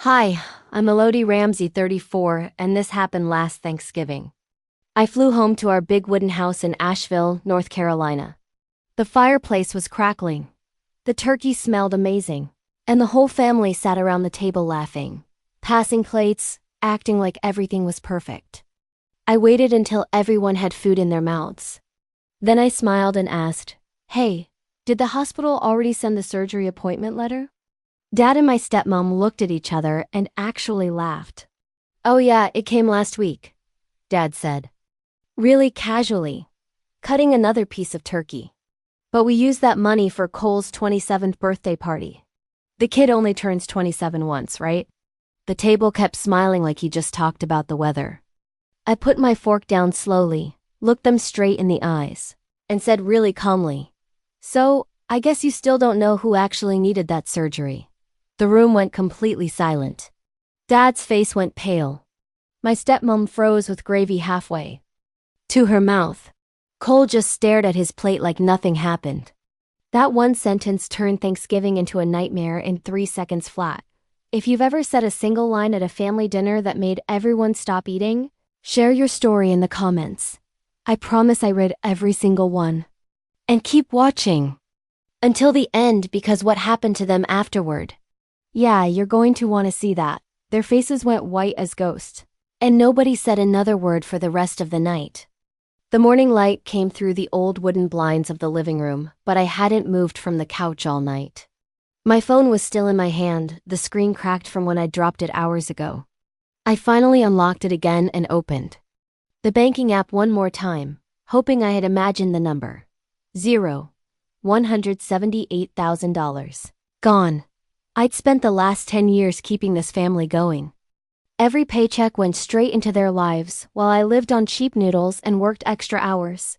Hi, I'm Elodie Ramsey, 34, and this happened last Thanksgiving. I flew home to our big wooden house in Asheville, North Carolina. The fireplace was crackling. The turkey smelled amazing. And the whole family sat around the table laughing, passing plates, acting like everything was perfect. I waited until everyone had food in their mouths. Then I smiled and asked, "Hey, did the hospital already send the surgery appointment letter?" Dad and my stepmom looked at each other and actually laughed. "Oh yeah, it came last week," Dad said. Really casually, cutting another piece of turkey. "But we used that money for Cole's 27th birthday party. The kid only turns 27 once, right?" The table kept smiling like he just talked about the weather. I put my fork down slowly, looked them straight in the eyes, and said really calmly, "So, I guess you still don't know who actually needed that surgery." The room went completely silent. Dad's face went pale. My stepmom froze with gravy halfway to her mouth. Cole just stared at his plate like nothing happened. That one sentence turned Thanksgiving into a nightmare in 3 seconds flat. If you've ever said a single line at a family dinner that made everyone stop eating, share your story in the comments. I promise I read every single one. And keep watching until the end, because what happened to them afterward? Yeah, you're going to want to see that. Their faces went white as ghosts, and nobody said another word for the rest of the night. The morning light came through the old wooden blinds of the living room, but I hadn't moved from the couch all night. My phone was still in my hand, the screen cracked from when I dropped it hours ago. I finally unlocked it again and opened the banking app one more time, hoping I had imagined the number. $178,000. Gone. I'd spent the last 10 years keeping this family going. Every paycheck went straight into their lives while I lived on cheap noodles and worked extra hours.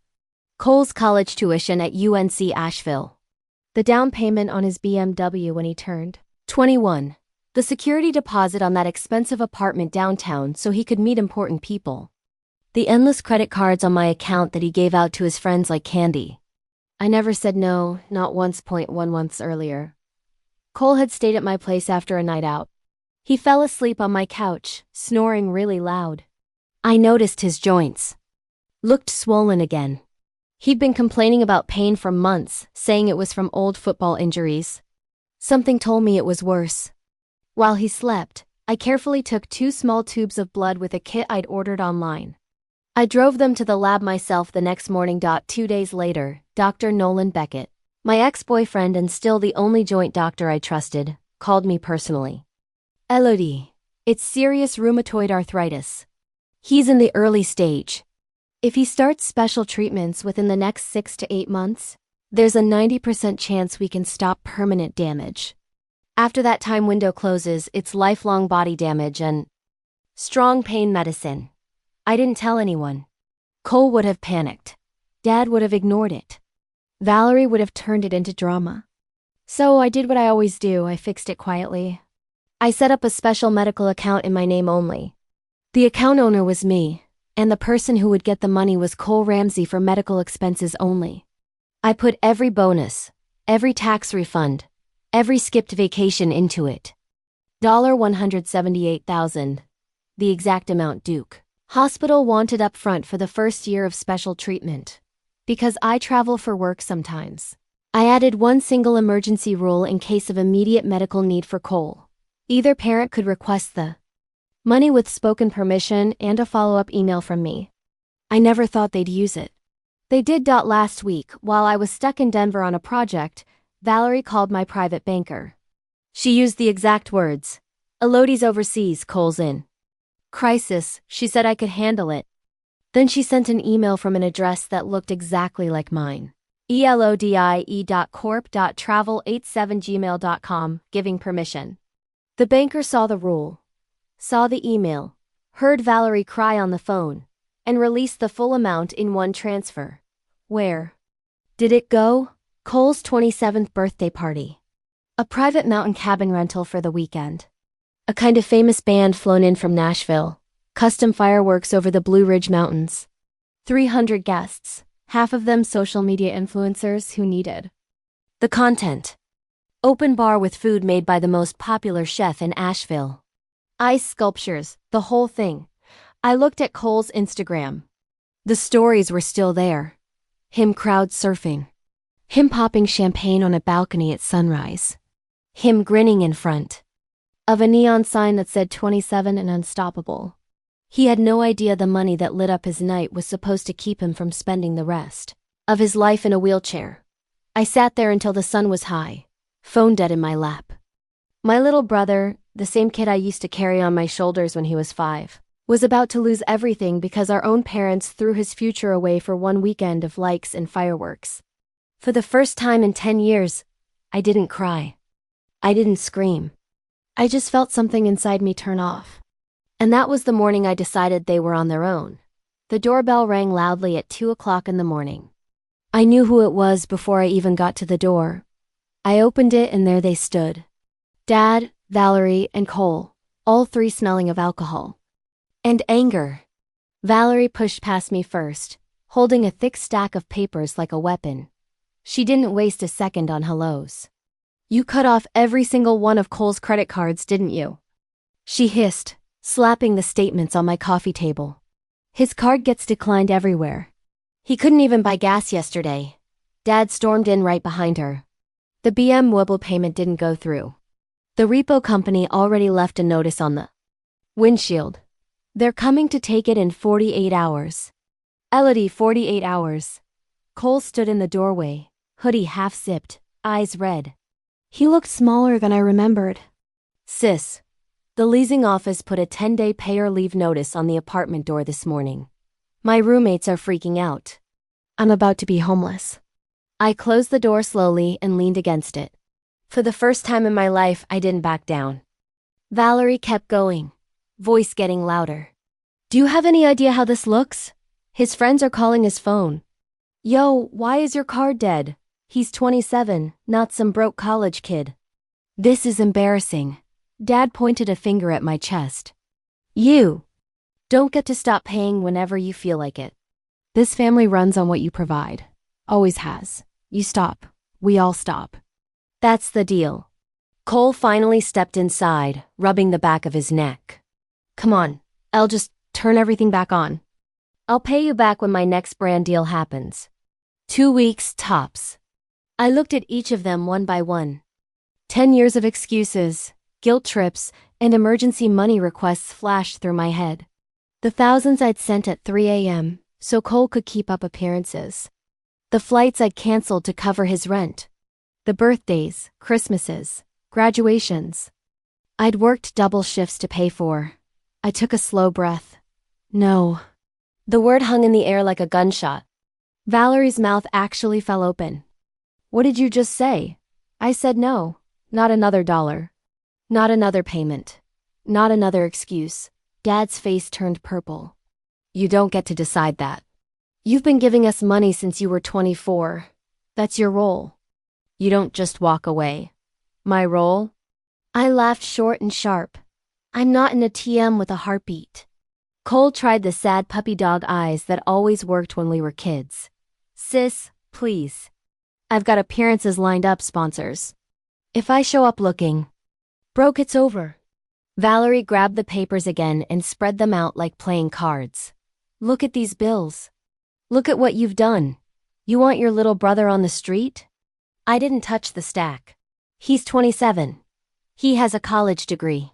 Cole's college tuition at UNC Asheville. The down payment on his BMW when he turned 21. The security deposit on that expensive apartment downtown so he could meet important people. The endless credit cards on my account that he gave out to his friends like candy. I never said no, not once. 1 months earlier, Cole had stayed at my place after a night out. He fell asleep on my couch, snoring really loud. I noticed his joints looked swollen again. He'd been complaining about pain for months, saying it was from old football injuries. Something told me it was worse. While he slept, I carefully took 2 small tubes of blood with a kit I'd ordered online. I drove them to the lab myself the next morning. 2 days later, Dr. Nolan Beckett, my ex-boyfriend and still the only joint doctor I trusted, called me personally. "Elodie, it's serious rheumatoid arthritis. He's in the early stage. If he starts special treatments within the next 6 to 8 months, there's a 90% chance we can stop permanent damage. After that time window closes, it's lifelong body damage and strong pain medicine." I didn't tell anyone. Cole would have panicked. Dad would have ignored it. Valerie would have turned it into drama. So I did what I always do. I fixed it quietly. I set up a special medical account in my name only. The account owner was me, and the person who would get the money was Cole Ramsey for medical expenses only. I put every bonus, every tax refund, every skipped vacation into it. $178,000. The exact amount Duke Hospital wanted up front for the first year of special treatment. Because I travel for work sometimes, I added one single emergency rule in case of immediate medical need for Cole. Either parent could request the money with spoken permission and a follow-up email from me. I never thought they'd use it. They did. Last week, while I was stuck in Denver on a project, Valerie called my private banker. She used the exact words, "Elodie's overseas, Cole's in crisis." She said I could handle it. Then she sent an email from an address that looked exactly like mine. elodie.corp.travel87gmail.com, giving permission. The banker saw the rule, saw the email, heard Valerie cry on the phone, and released the full amount in one transfer. Where did it go? Cole's 27th birthday party. A private mountain cabin rental for the weekend. A kind of famous band flown in from Nashville. Custom fireworks over the Blue Ridge Mountains. 300 guests, half of them social media influencers who needed the content. Open bar with food made by the most popular chef in Asheville. Ice sculptures, the whole thing. I looked at Cole's Instagram. The stories were still there. Him crowd surfing. Him popping champagne on a balcony at sunrise. Him grinning in front of a neon sign that said 27 and unstoppable. He had no idea the money that lit up his night was supposed to keep him from spending the rest of his life in a wheelchair. I sat there until the sun was high, phone dead in my lap. My little brother, the same kid I used to carry on my shoulders when he was 5, was about to lose everything because our own parents threw his future away for one weekend of likes and fireworks. For the first time in 10 years, I didn't cry. I didn't scream. I just felt something inside me turn off. And that was the morning I decided they were on their own. The doorbell rang loudly at 2 o'clock in the morning. I knew who it was before I even got to the door. I opened it and there they stood. Dad, Valerie, and Cole, all three smelling of alcohol. And anger. Valerie pushed past me first, holding a thick stack of papers like a weapon. She didn't waste a second on hellos. You cut off every single one of Cole's credit cards, didn't you? She hissed, slapping the statements on my coffee table. His card gets declined everywhere. He couldn't even buy gas yesterday. Dad stormed in right behind her. The BMW payment didn't go through. The repo company already left a notice on the windshield. They're coming to take it in 48 hours. Elodie, 48 hours. Cole stood in the doorway, hoodie half-zipped, eyes red. He looked smaller than I remembered. Sis, the leasing office put a 10-day pay or leave notice on the apartment door this morning. My roommates are freaking out. I'm about to be homeless. I closed the door slowly and leaned against it. For the first time in my life, I didn't back down. Valerie kept going, voice getting louder. Do you have any idea how this looks? His friends are calling his phone. Yo, why is your card dead? He's 27, not some broke college kid. This is embarrassing. Dad pointed a finger at my chest. You don't get to stop paying whenever you feel like it. This family runs on what you provide. Always has. You stop. We all stop. That's the deal. Cole finally stepped inside, rubbing the back of his neck. Come on, I'll just turn everything back on. I'll pay you back when my next brand deal happens. 2 weeks tops. I looked at each of them one by one. 10 years of excuses, guilt trips, and emergency money requests flashed through my head. The thousands I'd sent at 3 a.m. so Cole could keep up appearances. The flights I'd canceled to cover his rent. The birthdays, Christmases, graduations. I'd worked double shifts to pay for. I took a slow breath. No. The word hung in the air like a gunshot. Valerie's mouth actually fell open. What did you just say? I said no. Not another dollar. Not another payment. Not another excuse. Dad's face turned purple. You don't get to decide that. You've been giving us money since you were 24. That's your role. You don't just walk away. My role? I laughed short and sharp. I'm not in a TM with a heartbeat. Cole tried the sad puppy dog eyes that always worked when we were kids. Sis, please. I've got appearances lined up, sponsors. If I show up looking broke, it's over. Valerie grabbed the papers again and spread them out like playing cards. Look at these bills. Look at what you've done. You want your little brother on the street? I didn't touch the stack. He's 27. He has a college degree.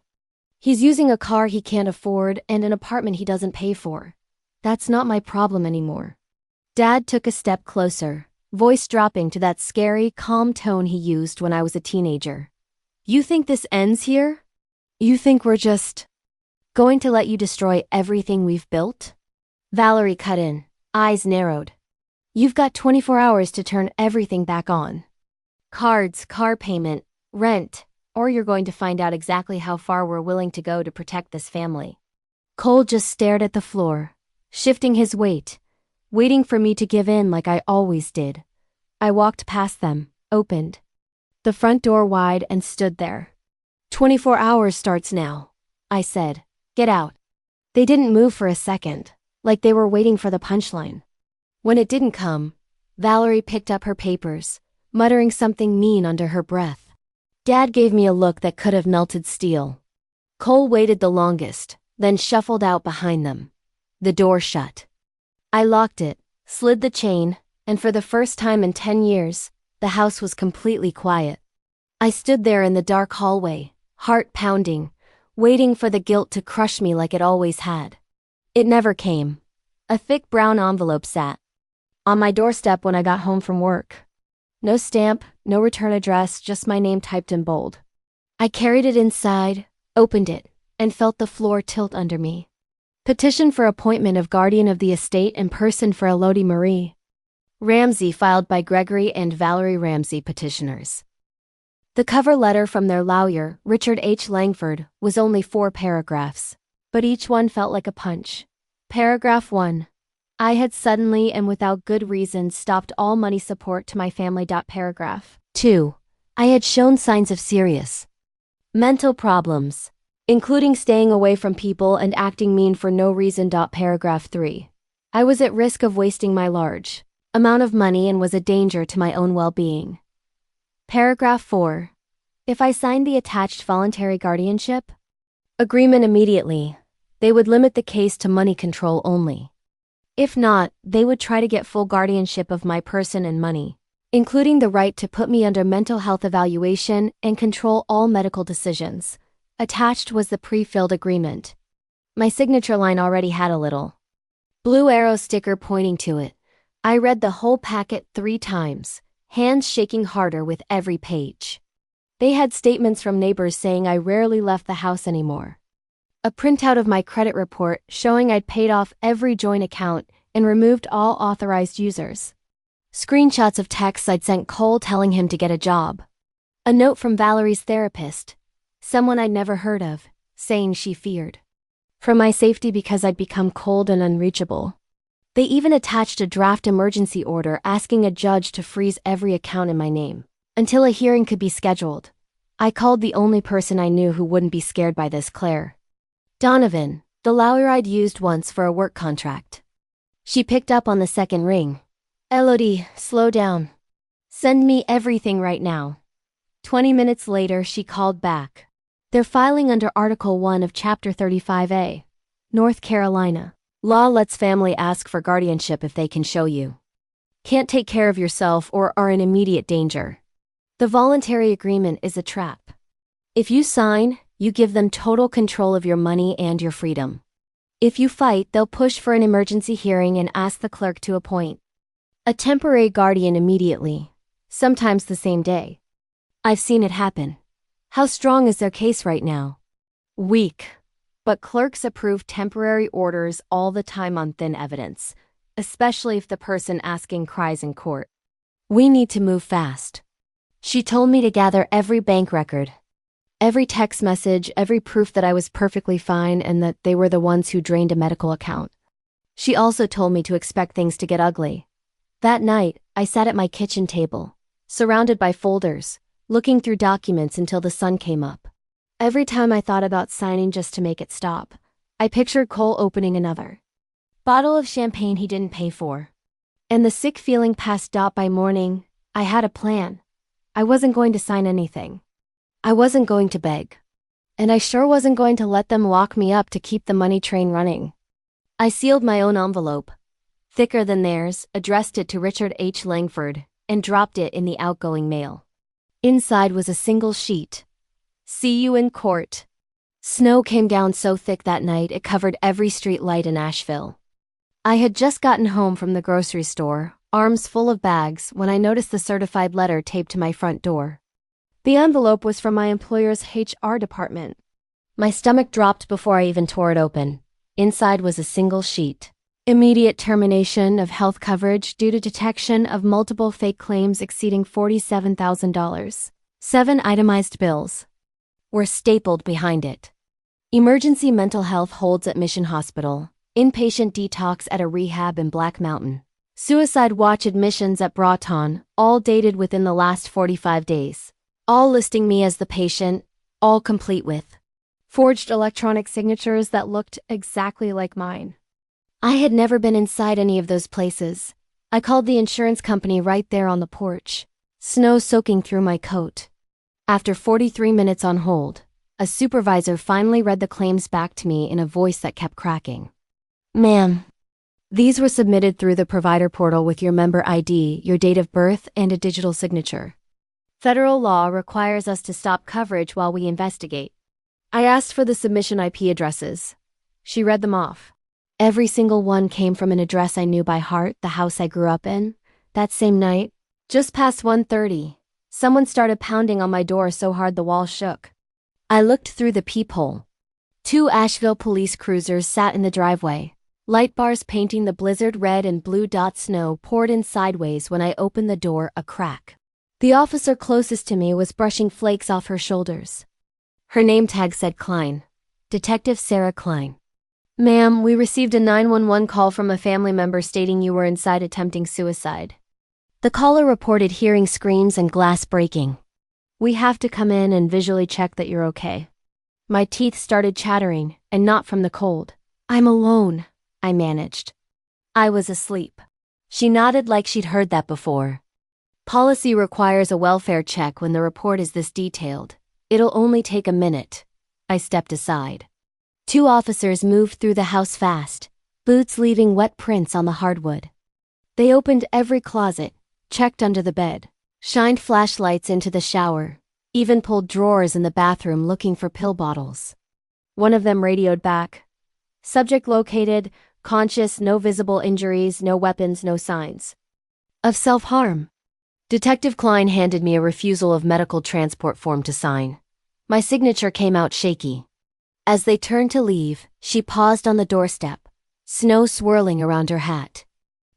He's using a car he can't afford and an apartment he doesn't pay for. That's not my problem anymore. Dad took a step closer, voice dropping to that scary, calm tone he used when I was a teenager. You think this ends here? You think we're just going to let you destroy everything we've built? Valerie cut in, eyes narrowed. You've got 24 hours to turn everything back on. Cards, car payment, rent, or you're going to find out exactly how far we're willing to go to protect this family. Cole just stared at the floor, shifting his weight, waiting for me to give in like I always did. I walked past them, opened the front door wide and stood there. 24 hours starts now, I said. Get out. They didn't move for a second, like they were waiting for the punchline. When it didn't come, Valerie picked up her papers, muttering something mean under her breath. Dad gave me a look that could have melted steel. Cole waited the longest, then shuffled out behind them. The door shut. I locked it, slid the chain, and for the first time in 10 years, the house was completely quiet. I stood there in the dark hallway, heart pounding, waiting for the guilt to crush me like it always had. It never came. A thick brown envelope sat on my doorstep when I got home from work. No stamp, no return address, just my name typed in bold. I carried it inside, opened it, and felt the floor tilt under me. Petition for appointment of guardian of the estate in person for Elodie Marie Ramsey, filed by Gregory and Valerie Ramsey, petitioners. The cover letter from their lawyer, Richard H. Langford, was only 4 paragraphs, but each one felt like a punch. Paragraph 1. I had suddenly and without good reason stopped all money support to my family. Paragraph 2. I had shown signs of serious mental problems, including staying away from people and acting mean for no reason. Paragraph 3. I was at risk of wasting my large amount of money and was a danger to my own well-being. Paragraph 4. If I signed the attached voluntary guardianship agreement immediately, they would limit the case to money control only. If not, they would try to get full guardianship of my person and money, including the right to put me under mental health evaluation and control all medical decisions. Attached was the pre-filled agreement. My signature line already had a little blue arrow sticker pointing to it. I read the whole packet 3 times, hands shaking harder with every page. They had statements from neighbors saying I rarely left the house anymore. A printout of my credit report showing I'd paid off every joint account and removed all authorized users. Screenshots of texts I'd sent Cole telling him to get a job. A note from Valerie's therapist, someone I'd never heard of, saying she feared for my safety because I'd become cold and unreachable. They even attached a draft emergency order asking a judge to freeze every account in my name until a hearing could be scheduled. I called the only person I knew who wouldn't be scared by this, Claire Donovan, the lawyer I'd used once for a work contract. She picked up on the second ring. Elodie, slow down. Send me everything right now. 20 minutes later, she called back. They're filing under Article 1 of Chapter 35A, North Carolina. Law lets family ask for guardianship if they can show you can't take care of yourself or are in immediate danger. The voluntary agreement is a trap. If you sign, you give them total control of your money and your freedom. If you fight, they'll push for an emergency hearing and ask the clerk to appoint a temporary guardian immediately, sometimes the same day. I've seen it happen. How strong is their case right now? Weak. But clerks approve temporary orders all the time on thin evidence, especially if the person asking cries in court. We need to move fast. She told me to gather every bank record, every text message, every proof that I was perfectly fine and that they were the ones who drained a medical account. She also told me to expect things to get ugly. That night, I sat at my kitchen table, surrounded by folders, looking through documents until the sun came up. Every time I thought about signing just to make it stop, I pictured Cole opening another bottle of champagne he didn't pay for. And the sick feeling passed. By morning, I had a plan. I wasn't going to sign anything. I wasn't going to beg. And I sure wasn't going to let them lock me up to keep the money train running. I sealed my own envelope, thicker than theirs, addressed it to Richard H. Langford, and dropped it in the outgoing mail. Inside was a single sheet. See you in court. Snow came down so thick that night it covered every street light in Asheville. I had just gotten home from the grocery store, arms full of bags, when I noticed the certified letter taped to my front door. The envelope was from my employer's HR department. My stomach dropped before I even tore it open. Inside was a single sheet. Immediate termination of health coverage due to detection of multiple fake claims exceeding $47,000. 7 itemized bills were stapled behind it. Emergency mental health holds at Mission Hospital. Inpatient detox at a rehab in Black Mountain. Suicide watch admissions at Broughton, all dated within the last 45 days. All listing me as the patient, all complete with forged electronic signatures that looked exactly like mine. I had never been inside any of those places. I called the insurance company right there on the porch. Snow soaking through my coat. After 43 minutes on hold, A supervisor finally read the claims back to me in a voice that kept cracking. Ma'am, these were submitted through the provider portal with your member ID, your date of birth, and a digital signature. Federal law requires us to stop coverage while we investigate. I asked for the submission IP addresses. She read them off. Every single one came from an address I knew by heart, the house I grew up in. That same night, just past 1:30, someone started pounding on my door so hard the wall shook. I looked through the peephole. 2 Asheville police cruisers sat in the driveway. Light bars painting the blizzard red and blue dot snow poured in sideways when I opened the door a crack. The officer closest to me was brushing flakes off her shoulders. Her name tag said Klein. Detective Sarah Klein. Ma'am, we received a 911 call from a family member stating you were inside attempting suicide. The caller reported hearing screams and glass breaking. We have to come in and visually check that you're okay. My teeth started chattering, and not from the cold. I'm alone, I managed. I was asleep. She nodded like she'd heard that before. Policy requires a welfare check when the report is this detailed. It'll only take a minute. I stepped aside. 2 officers moved through the house fast, boots leaving wet prints on the hardwood. They opened every closet, checked under the bed, shined flashlights into the shower, even pulled drawers in the bathroom looking for pill bottles. One of them radioed back. Subject located, conscious, no visible injuries, no weapons, no signs of self-harm. Detective Klein handed me a refusal of medical transport form to sign. My signature came out shaky. As they turned to leave, she paused on the doorstep, snow swirling around her hat.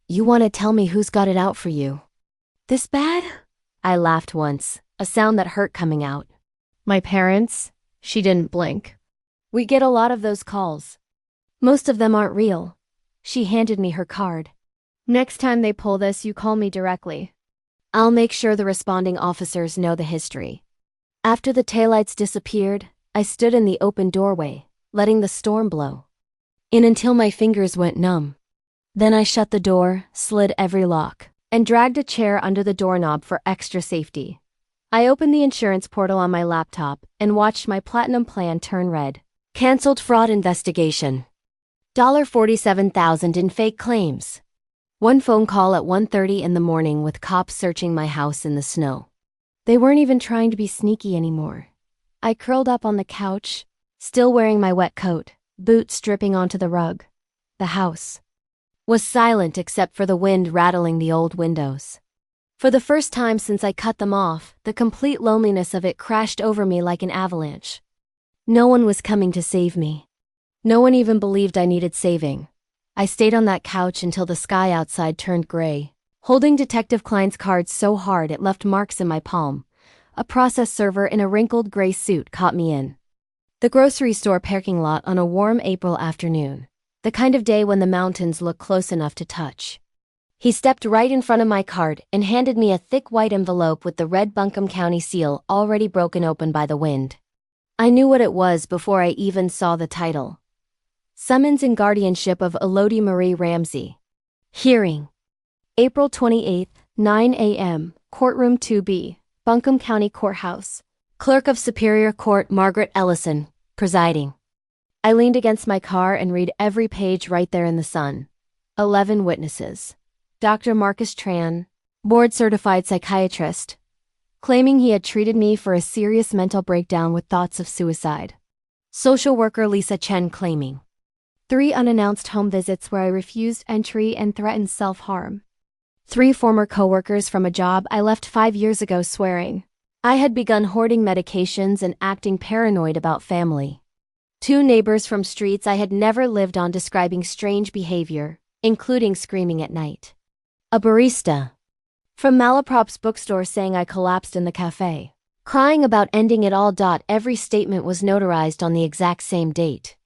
You want to tell me who's got it out for you? This bad? I laughed once, a sound that hurt coming out. My parents? She didn't blink. We get a lot of those calls. Most of them aren't real. She handed me her card. Next time they pull this, you call me directly. I'll make sure the responding officers know the history. After the taillights disappeared, I stood in the open doorway, letting the storm blow in until my fingers went numb. Then I shut the door, slid every lock, and dragged a chair under the doorknob for extra safety. I opened the insurance portal on my laptop and watched my platinum plan turn red. Canceled fraud investigation. $47,000 in fake claims. One phone call at 1:30 in the morning with cops searching my house in the snow. They weren't even trying to be sneaky anymore. I curled up on the couch, still wearing my wet coat, boots dripping onto the rug. The house was silent except for the wind rattling the old windows. For the first time since I cut them off, the complete loneliness of it crashed over me like an avalanche. No one was coming to save me. No one even believed I needed saving. I stayed on that couch until the sky outside turned gray, holding Detective Klein's card so hard it left marks in my palm. A process server in a wrinkled gray suit caught me in the grocery store parking lot on a warm April afternoon, the kind of day when the mountains look close enough to touch. He stepped right in front of my card and handed me a thick white envelope with the red Buncombe County seal already broken open by the wind. I knew what it was before I even saw the title. Summons and Guardianship of Elodie Marie Ramsey. Hearing. April 28, 9 a.m., Courtroom 2B, Buncombe County Courthouse. Clerk of Superior Court Margaret Ellison, presiding. I leaned against my car and read every page right there in the sun. 11 witnesses. Dr. Marcus Tran, board-certified psychiatrist, claiming he had treated me for a serious mental breakdown with thoughts of suicide. Social worker Lisa Chen claiming 3 unannounced home visits where I refused entry and threatened self-harm. 3 former coworkers from a job I left 5 years ago swearing I had begun hoarding medications and acting paranoid about family. 2 neighbors from streets I had never lived on describing strange behavior, including screaming at night. A barista from Malaprop's bookstore saying I collapsed in the cafe, crying about ending it all. Every statement was notarized on the exact same date.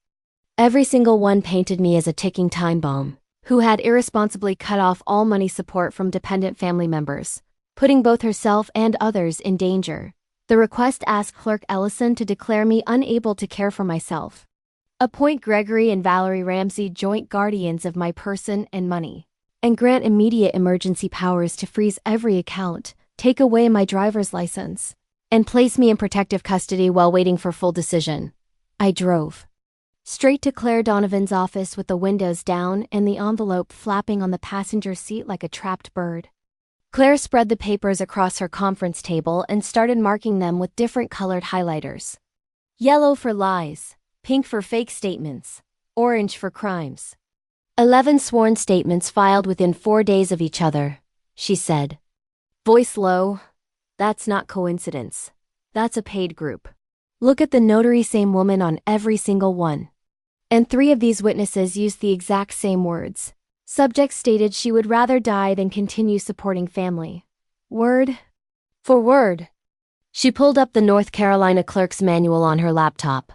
Every single one painted me as a ticking time bomb, who had irresponsibly cut off all money support from dependent family members, putting both herself and others in danger. The request asked Clerk Ellison to declare me unable to care for myself. Appoint Gregory and Valerie Ramsey joint guardians of my person and money, and grant immediate emergency powers to freeze every account, take away my driver's license, and place me in protective custody while waiting for full decision. I drove straight to Claire Donovan's office with the windows down and the envelope flapping on the passenger seat like a trapped bird. Claire spread the papers across her conference table and started marking them with different colored highlighters. Yellow for lies, pink for fake statements, orange for crimes. 11 sworn statements filed within 4 days of each other, she said. Voice low. That's not coincidence. That's a paid group. Look at the notary, same woman on every single one. And 3 of these witnesses used the exact same words. Subject stated she would rather die than continue supporting family. Word for word. She pulled up the North Carolina clerk's manual on her laptop.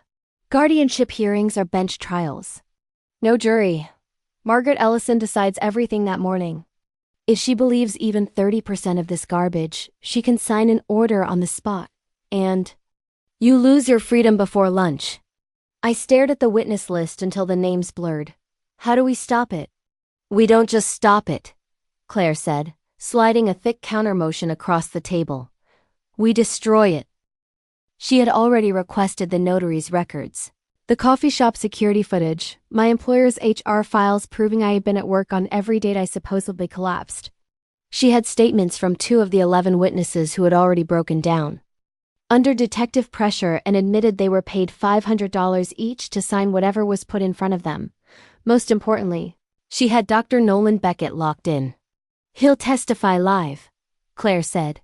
Guardianship hearings are bench trials. No jury. Margaret Ellison decides everything that morning. If she believes even 30% of this garbage, she can sign an order on the spot. And you lose your freedom before lunch. I stared at the witness list until the names blurred. How do we stop it? We don't just stop it, Claire said, sliding a thick counter motion across the table. We destroy it. She had already requested the notary's records. The coffee shop security footage, my employer's HR files proving I had been at work on every date I supposedly collapsed. She had statements from 2 of the 11 witnesses who had already broken down. Under detective pressure and admitted they were paid $500 each to sign whatever was put in front of them. Most importantly, she had Dr. Nolan Beckett locked in. He'll testify live, Claire said.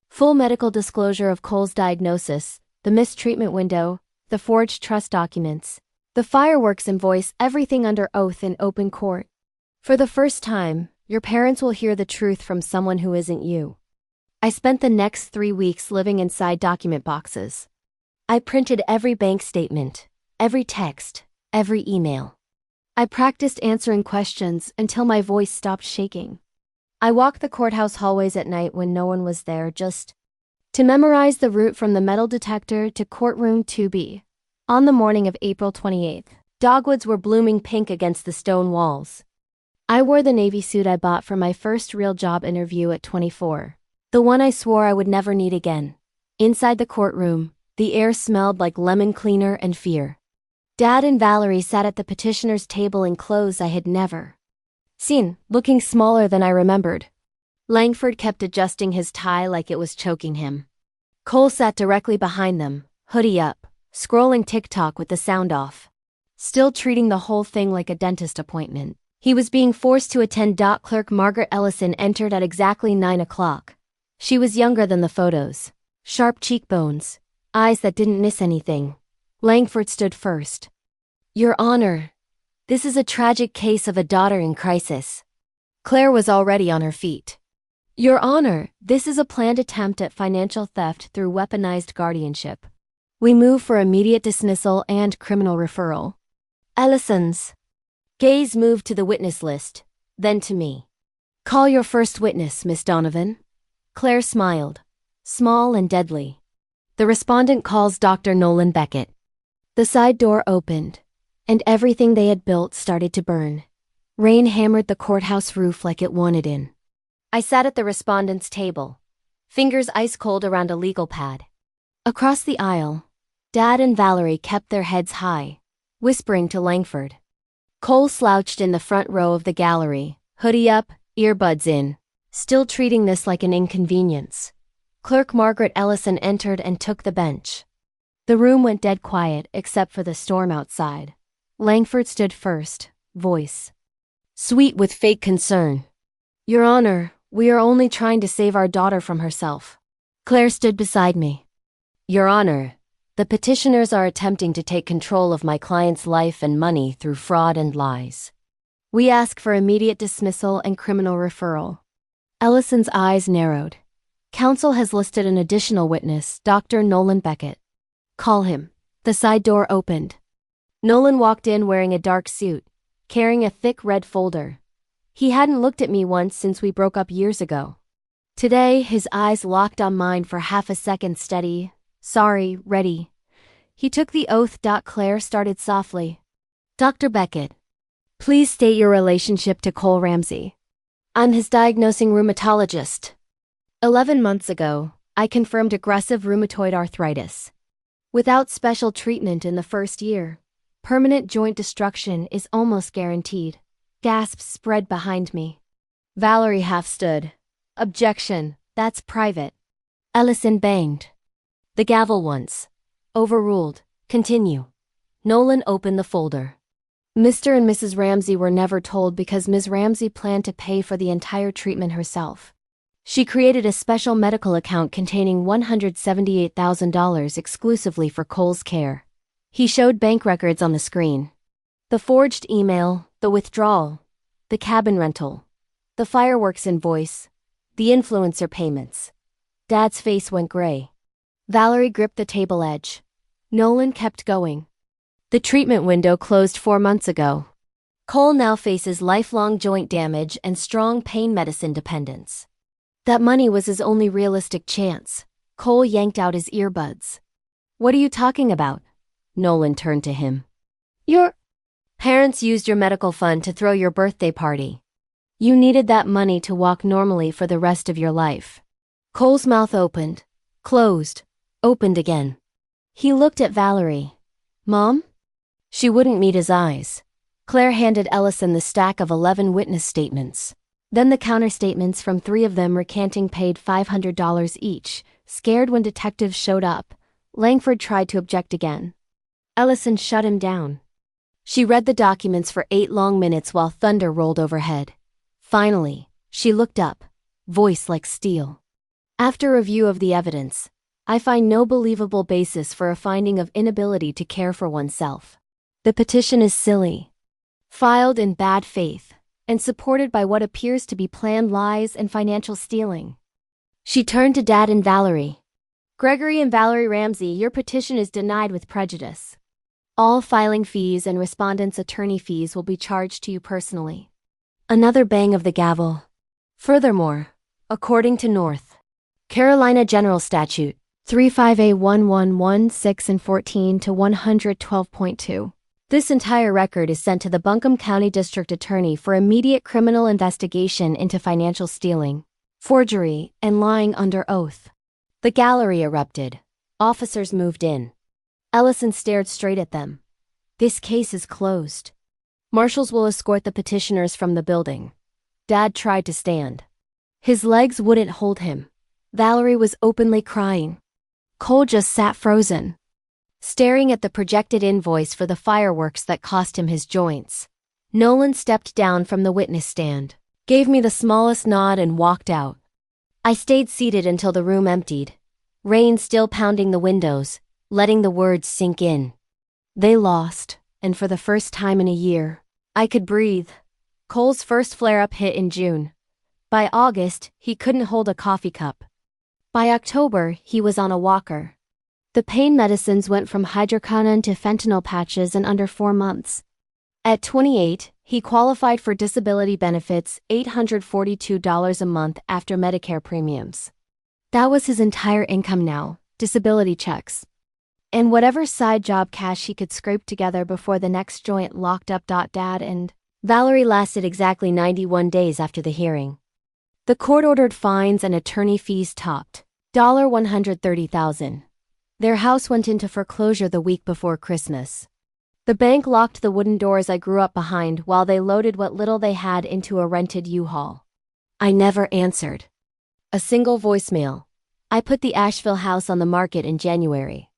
Full medical disclosure of Cole's diagnosis, the mistreatment window, the forged trust documents, the fireworks invoice, everything under oath in open court. For the first time, your parents will hear the truth from someone who isn't you. I spent the next 3 weeks living inside document boxes. I printed every bank statement, every text, every email. I practiced answering questions until my voice stopped shaking. I walked the courthouse hallways at night when no one was there just to memorize the route from the metal detector to courtroom 2B. On the morning of April 28th, dogwoods were blooming pink against the stone walls. I wore the navy suit I bought for my first real job interview at 24. The one I swore I would never need again. Inside the courtroom, the air smelled like lemon cleaner and fear. Dad and Valerie sat at the petitioner's table in clothes I had never seen, looking smaller than I remembered. Langford kept adjusting his tie like it was choking him. Cole sat directly behind them, hoodie up, scrolling TikTok with the sound off. Still treating the whole thing like a dentist appointment. He was being forced to attend. Clerk Margaret Ellison entered at exactly 9 o'clock. She was younger than the photos. Sharp cheekbones, eyes that didn't miss anything. Langford stood first. Your Honor, this is a tragic case of a daughter in crisis. Claire was already on her feet. Your Honor, this is a planned attempt at financial theft through weaponized guardianship. We move for immediate dismissal and criminal referral. Ellison's gaze moved to the witness list, then to me. Call your first witness, Miss Donovan. Claire smiled, small and deadly. The respondent calls Dr. Nolan Beckett. The side door opened, and everything they had built started to burn. Rain hammered the courthouse roof like it wanted in. I sat at the respondent's table, fingers ice cold around a legal pad. Across the aisle, Dad and Valerie kept their heads high, whispering to Langford. Cole slouched in the front row of the gallery, hoodie up, earbuds in, still treating this like an inconvenience. Clerk Margaret Ellison entered and took the bench. The room went dead quiet except for the storm outside. Langford stood first, voice sweet with fake concern. Your Honor, we are only trying to save our daughter from herself. Claire stood beside me. Your Honor, the petitioners are attempting to take control of my client's life and money through fraud and lies. We ask for immediate dismissal and criminal referral. Ellison's eyes narrowed. Counsel has listed an additional witness, Dr. Nolan Beckett. Call him. The side door opened. Nolan walked in wearing a dark suit, carrying a thick red folder. He hadn't looked at me once since we broke up years ago. Today, his eyes locked on mine for half a second, steady, sorry, ready. He took the oath. Claire started softly. Dr. Beckett, please state your relationship to Cole Ramsey. I'm his diagnosing rheumatologist. 11 months ago, I confirmed aggressive rheumatoid arthritis. Without special treatment in the first year, permanent joint destruction is almost guaranteed. Gasps spread behind me. Valerie half stood. Objection, that's private. Ellison banged the gavel once. Overruled. Continue. Nolan opened the folder. Mr. and Mrs. Ramsey were never told because Ms. Ramsey planned to pay for the entire treatment herself. She created a special medical account containing $178,000 exclusively for Cole's care. He showed bank records on the screen. The forged email, the withdrawal, the cabin rental, the fireworks invoice, the influencer payments. Dad's face went gray. Valerie gripped the table edge. Nolan kept going. The treatment window closed 4 months ago. Cole now faces lifelong joint damage and strong pain medicine dependence. That money was his only realistic chance. Cole yanked out his earbuds. What are you talking about? Nolan turned to him. Your parents used your medical fund to throw your birthday party. You needed that money to walk normally for the rest of your life. Cole's mouth opened, closed, opened again. He looked at Valerie. Mom? She wouldn't meet his eyes. Claire handed Ellison the stack of 11 witness statements. Then the counterstatements from 3 of them recanting paid $500 each. Scared when detectives showed up, Langford tried to object again. Ellison shut him down. She read the documents for 8 long minutes while thunder rolled overhead. Finally, she looked up, voice like steel. After review of the evidence, I find no believable basis for a finding of inability to care for oneself. The petition is silly, filed in bad faith, and supported by what appears to be planned lies and financial stealing. She turned to Dad and Valerie. Gregory and Valerie Ramsey, your petition is denied with prejudice. All filing fees and respondents' attorney fees will be charged to you personally. Another bang of the gavel. Furthermore, according to North Carolina General Statute 35A1116 and 14 to 112.2. This entire record is sent to the Buncombe County District Attorney for immediate criminal investigation into financial stealing, forgery, and lying under oath. The gallery erupted. Officers moved in. Ellison stared straight at them. This case is closed. Marshals will escort the petitioners from the building. Dad tried to stand. His legs wouldn't hold him. Valerie was openly crying. Cole just sat frozen, staring at the projected invoice for the fireworks that cost him his joints. Nolan stepped down from the witness stand, gave me the smallest nod and walked out. I stayed seated until the room emptied, rain still pounding the windows, letting the words sink in. They lost, and for the first time in a year, I could breathe. Cole's first flare-up hit in June. By August, he couldn't hold a coffee cup. By October, he was on a walker. The pain medicines went from hydroquinone to fentanyl patches in under 4 months. At 28, he qualified for disability benefits, $842 a month after Medicare premiums. That was his entire income now, disability checks, and whatever side job cash he could scrape together before the next joint locked up. Dad and Valerie lasted exactly 91 days after the hearing. The court-ordered fines and attorney fees topped $130,000. Their house went into foreclosure the week before Christmas. The bank locked the wooden doors I grew up behind while they loaded what little they had into a rented U-Haul. I never answered a single voicemail. I put the Asheville house on the market in January.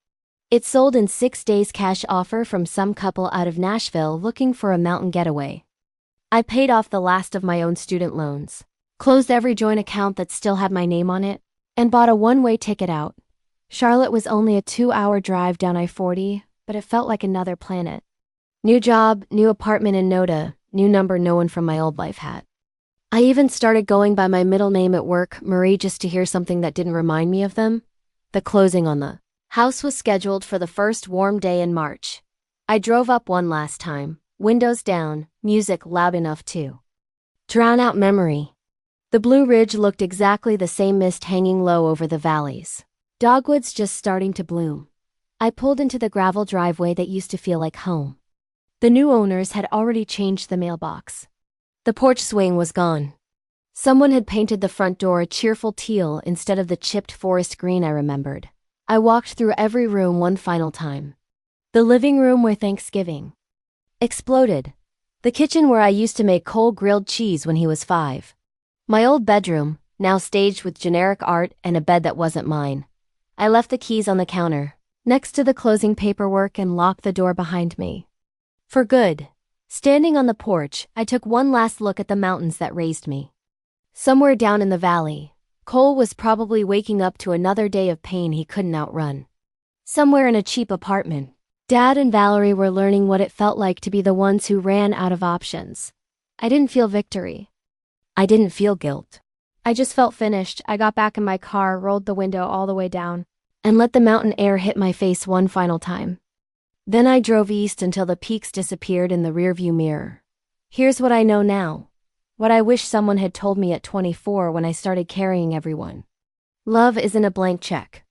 It sold in 6 days, cash offer from some couple out of Nashville looking for a mountain getaway. I paid off the last of my own student loans, closed every joint account that still had my name on it, and bought a one-way ticket out. Charlotte was only a 2-hour drive down I-40, but it felt like another planet. New job, new apartment in Noda, new number no one from my old life had. I even started going by my middle name at work, Marie, just to hear something that didn't remind me of them. The closing on the house was scheduled for the first warm day in March. I drove up one last time, windows down, music loud enough to drown out memory. The Blue Ridge looked exactly the same, mist hanging low over the valleys. Dogwoods just starting to bloom. I pulled into the gravel driveway that used to feel like home. The new owners had already changed the mailbox. The porch swing was gone. Someone had painted the front door a cheerful teal instead of the chipped forest green I remembered. I walked through every room one final time. The living room where Thanksgiving exploded. The kitchen where I used to make Cole grilled cheese when he was 5. My old bedroom, now staged with generic art and a bed that wasn't mine. I left the keys on the counter, next to the closing paperwork, and locked the door behind me. For good. Standing on the porch, I took one last look at the mountains that raised me. Somewhere down in the valley, Cole was probably waking up to another day of pain he couldn't outrun. Somewhere in a cheap apartment, Dad and Valerie were learning what it felt like to be the ones who ran out of options. I didn't feel victory. I didn't feel guilt. I just felt finished. I got back in my car, rolled the window all the way down, and let the mountain air hit my face one final time. Then I drove east until the peaks disappeared in the rearview mirror. Here's what I know now. What I wish someone had told me at 24 when I started carrying everyone. Love isn't a blank check.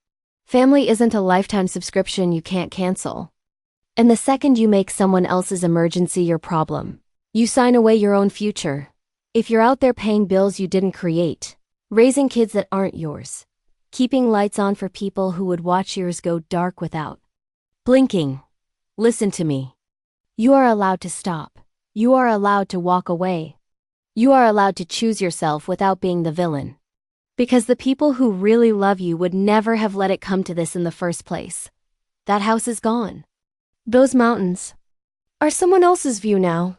Family isn't a lifetime subscription you can't cancel. And the second you make someone else's emergency your problem, you sign away your own future. If you're out there paying bills you didn't create, raising kids that aren't yours, keeping lights on for people who would watch yours go dark without blinking, listen to me. You are allowed to stop. You are allowed to walk away. You are allowed to choose yourself without being the villain. Because the people who really love you would never have let it come to this in the first place. That house is gone. Those mountains are someone else's view now.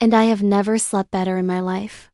And I have never slept better in my life.